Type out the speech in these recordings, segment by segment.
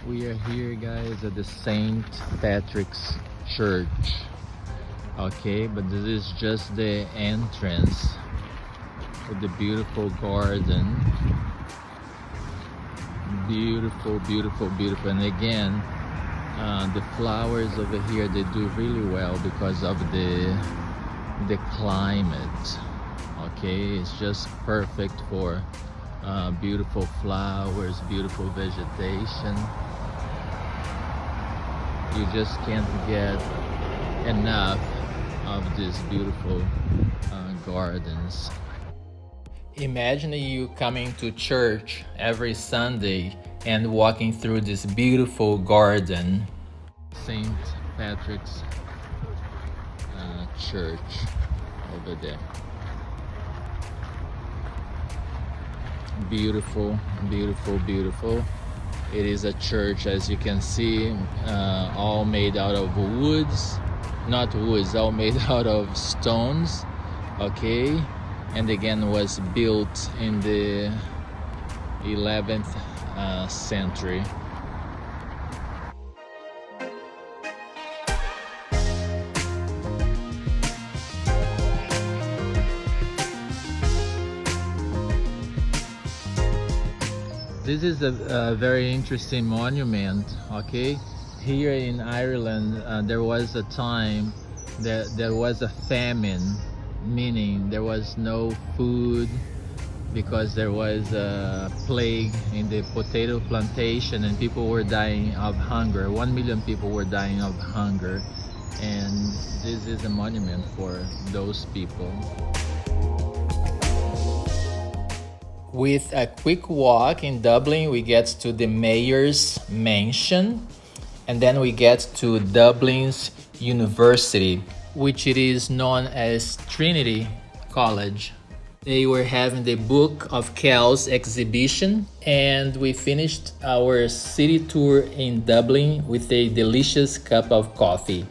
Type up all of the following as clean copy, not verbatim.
We are here, guys, at the St. Patrick's Church. Okay, but this is just the entrance with the beautiful garden. Beautiful, beautiful, beautiful. And again, the flowers over here, they do really well because of the climate. Okay, it's just perfect for beautiful flowers, beautiful vegetation. You just can't get enough of these beautiful gardens. Imagine you coming to church every Sunday and walking through this beautiful garden. St. Patrick's Church over there. Beautiful, beautiful, beautiful. It is a church, as you can see, all made out of woods, not woods, all made out of stones. Okay, and again was built in the 11th century. This is a very interesting monument. Okay, here in Ireland there was a time that there was a famine, meaning there was no food because there was a plague in the potato plantation and people were dying of hunger. 1 million people were dying of hunger, and this is a monument for those people. With a quick walk in Dublin, we get to the mayor's mansion, and then we get to Dublin's university, which it is known as Trinity College. They were having the Book of Kells exhibition, and we finished our city tour in Dublin with a delicious cup of coffee.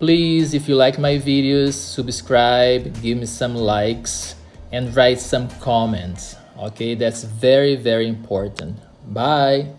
Please, if you like my videos, subscribe, give me some likes, and write some comments. Okay, that's very, very important. Bye.